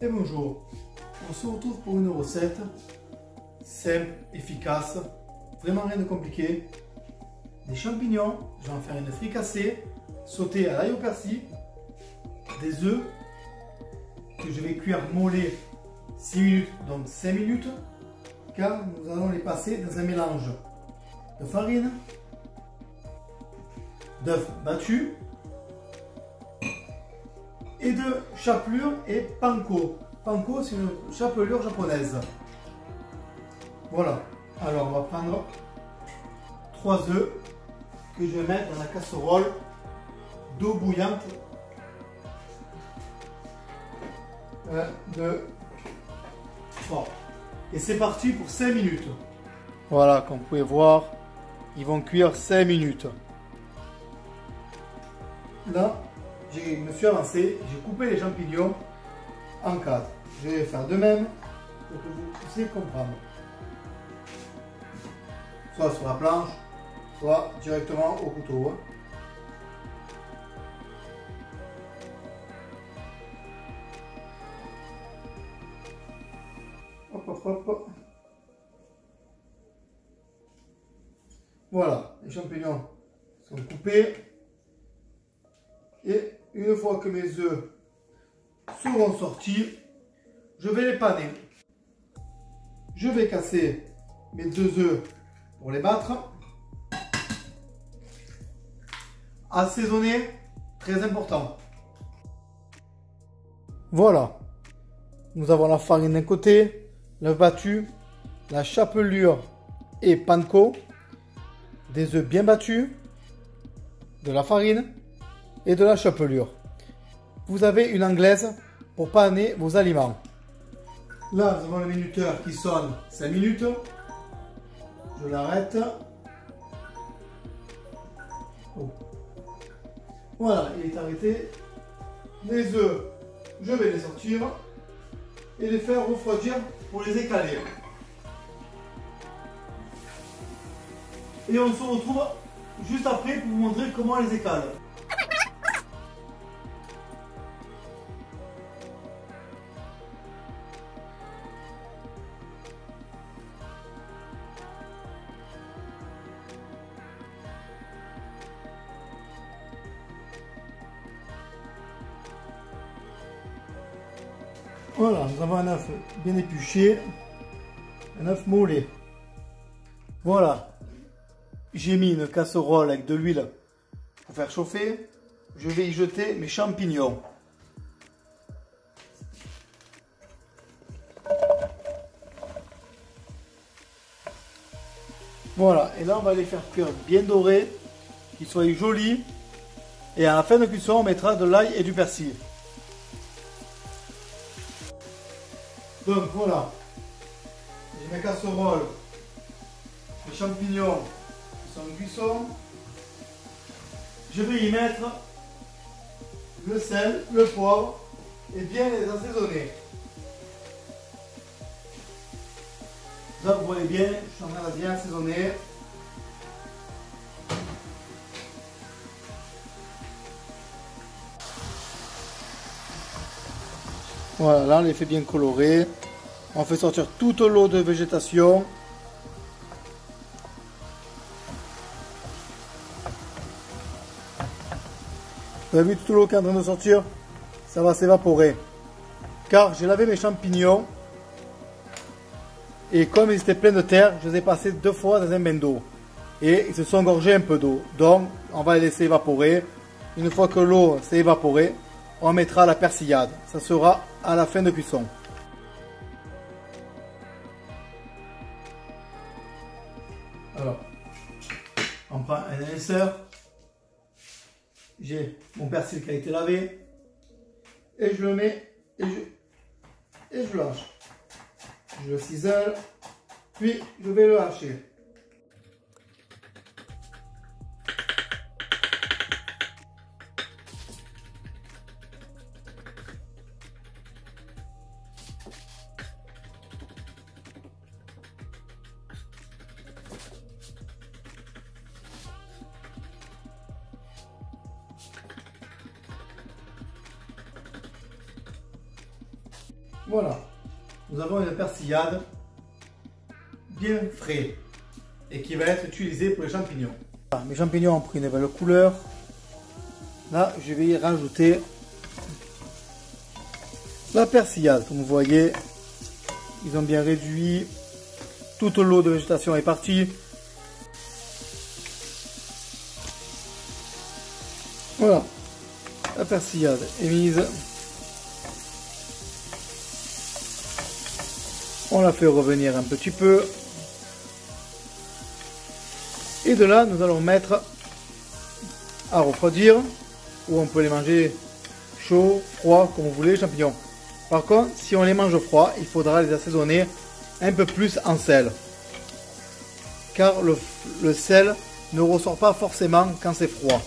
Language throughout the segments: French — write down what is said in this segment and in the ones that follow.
Et bonjour, on se retrouve pour une recette simple, efficace, vraiment rien de compliqué. Des champignons, je vais en faire une fricassée, sautée à l'ail au persil, des œufs que je vais cuire mollet 6 minutes, donc 5 minutes, car nous allons les passer dans un mélange de farine, d'œufs battus et de chapelure et panko. Panko, c'est une chapelure japonaise. Voilà. Alors, on va prendre 3 œufs que je vais mettre dans la casserole d'eau bouillante. 1, 2, 3. Et c'est parti pour 5 minutes. Voilà, comme vous pouvez voir, ils vont cuire 5 minutes. Là, je me suis avancé, j'ai coupé les champignons en 4. Je vais faire de même pour que vous puissiez comprendre. Soit sur la planche, soit directement au couteau. Hop, hop, hop, hop. Voilà, les champignons sont coupés. Et une fois que mes œufs seront sortis, je vais les paner. Je vais casser mes 2 œufs pour les battre. Assaisonner, très important. Voilà. Nous avons la farine d'un côté, l'œuf battu, la chapelure et panko, des œufs bien battus, de la farine et de la chapelure. Vous avez une anglaise pour paner vos aliments. Là, nous avons le minuteur qui sonne 5 minutes. Je l'arrête. Oh. Voilà, il est arrêté. Les œufs, je vais les sortir et les faire refroidir pour les écaler. Et on se retrouve juste après pour vous montrer comment on les écale. Voilà, nous avons un œuf bien épluché, un œuf mollet. Voilà, j'ai mis une casserole avec de l'huile pour faire chauffer. Je vais y jeter mes champignons. Voilà, et là on va les faire cuire bien dorés, qu'ils soient jolis. Et à la fin de cuisson, on mettra de l'ail et du persil. Donc voilà, j'ai mes casseroles, les champignons qui sont en cuisson. Je vais y mettre le sel, le poivre et bien les assaisonner. Là vous voyez bien, je suis en train de bien assaisonner. Voilà, là on les fait bien colorer. On fait sortir toute l'eau de végétation. Vous avez vu toute l'eau qui est en train de sortir? Ça va s'évaporer. Car j'ai lavé mes champignons. Et comme ils étaient pleins de terre, je les ai passés 2 fois dans un bain d'eau. Et ils se sont engorgés un peu d'eau. Donc on va les laisser évaporer. Une fois que l'eau s'est évaporée, on mettra la persillade. Ça sera à la fin de cuisson. Alors, on prend un épaisseur. J'ai mon persil qui a été lavé. Et je le mets et je le hache. Je le cisèle. Puis je vais le hacher. Voilà, nous avons une persillade bien frais et qui va être utilisée pour les champignons. Voilà, mes champignons ont pris une belle couleur. Là, je vais y rajouter la persillade. Comme vous voyez, ils ont bien réduit. Toute l'eau de végétation est partie. Voilà, la persillade est mise. On la fait revenir un petit peu. Et de là, nous allons mettre à refroidir, ou on peut les manger chaud, froid, comme vous voulez, les champignons. Par contre, si on les mange froid, il faudra les assaisonner un peu plus en sel. Car le sel ne ressort pas forcément quand c'est froid.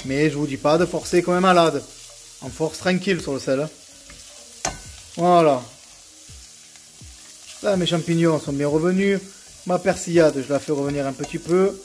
Mais je vous dis pas de forcer comme un malade. On force tranquille sur le sel. Voilà. Là, mes champignons sont bien revenus. Ma persillade, je la fais revenir un petit peu.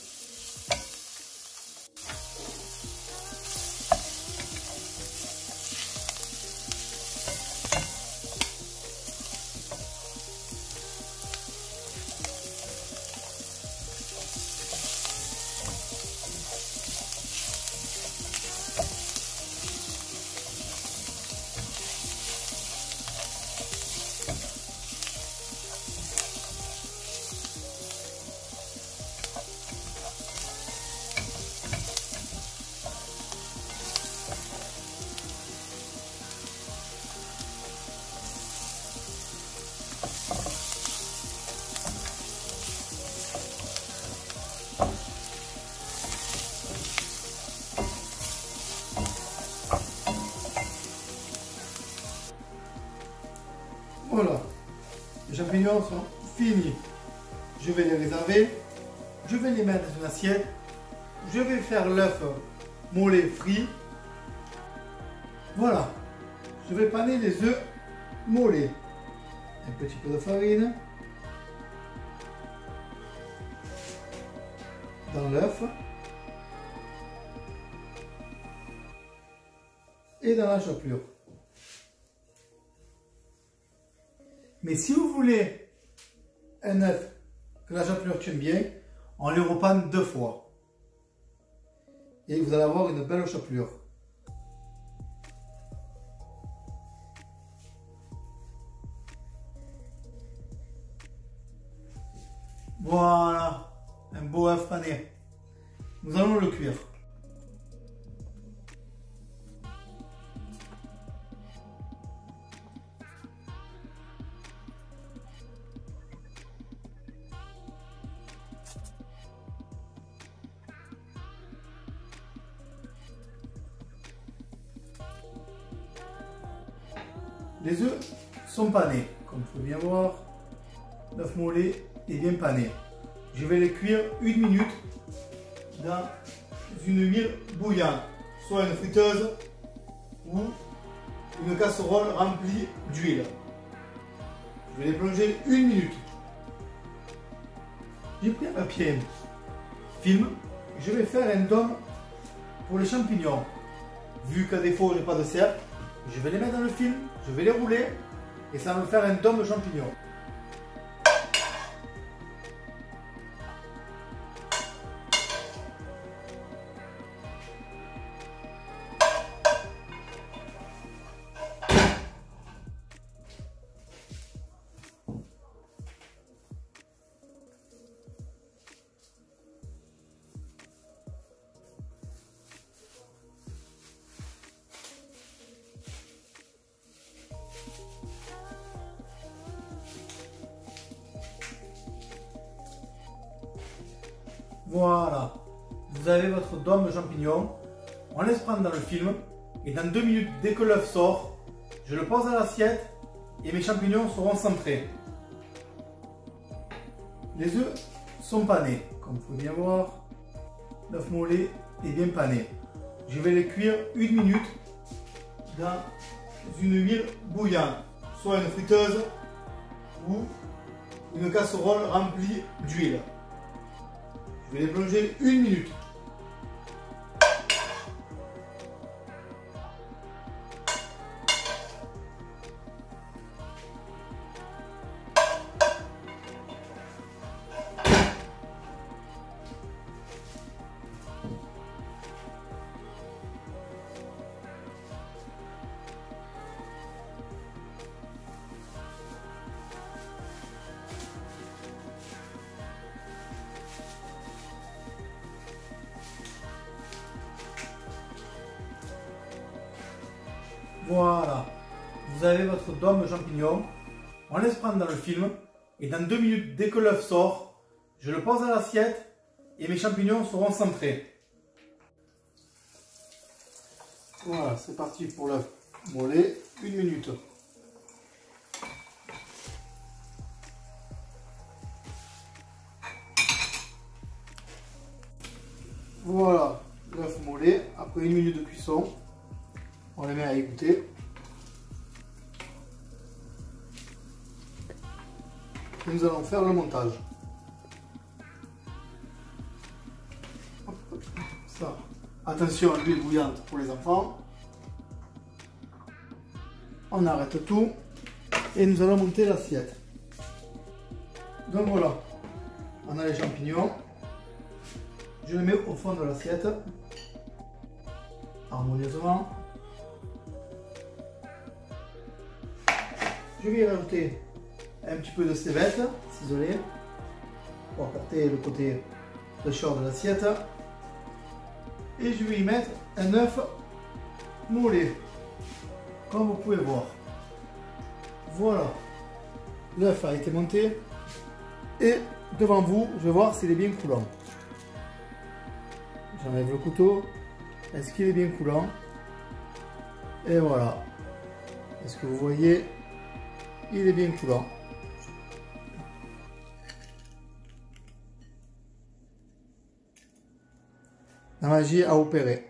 Voilà, les champignons sont finis. Je vais les réserver. Je vais les mettre dans une assiette. Je vais faire l'œuf mollet frit. Voilà, je vais paner les œufs mollets. Un petit peu de farine dans l'œuf et dans la chapelure. Mais si vous voulez un œuf que la chapelure tienne bien, on les repanne 2 fois. Et vous allez avoir une belle chapelure. Voilà, un beau œuf pané. Nous allons le cuire. Les œufs sont panés, comme vous pouvez bien voir. L'œuf mollet est bien pané. Je vais les cuire 1 minute dans une huile bouillante, soit une friteuse ou une casserole remplie d'huile. Je vais les plonger 1 minute. J'ai pris un papier film. Je vais faire un dôme pour les champignons. Vu qu'à défaut, je n'ai pas de cercle, je vais les mettre dans le film, je vais les rouler et ça va me faire un dôme de champignons. Voilà, vous avez votre dôme de champignons. On laisse prendre dans le film et dans 2 minutes, dès que l'œuf sort, je le pose à l'assiette et mes champignons seront centrés. Les œufs sont panés, comme vous pouvez bien voir. L'œuf mollet est bien pané. Je vais les cuire 1 minute dans une huile bouillante, soit une friteuse ou une casserole remplie d'huile. Je vais les plonger 1 minute. Voilà. Vous avez votre dôme de champignons. On laisse prendre dans le film. Et dans 2 minutes, dès que l'œuf sort, je le pose à l'assiette et mes champignons seront centrés. Voilà, c'est parti pour l'œuf mollet. 1 minute. Voilà, l'œuf mollet. Après 1 minute de cuisson, on les met à égoutter. Et nous allons faire le montage. Ça. Attention à l'huile bouillante pour les enfants. On arrête tout et nous allons monter l'assiette. Donc voilà, on a les champignons. Je les mets au fond de l'assiette, harmonieusement. Je vais y rajouter un petit peu de cévette ciselée pour apporter le côté fraîcheur de l'assiette. Et je vais y mettre un œuf mollet, comme vous pouvez voir. Voilà, l'œuf a été monté et devant vous, je vais voir s'il est bien coulant. J'enlève le couteau. Est-ce qu'il est bien coulant? Et voilà. Est-ce que vous voyez? Il est bien coulant. La magie a opéré.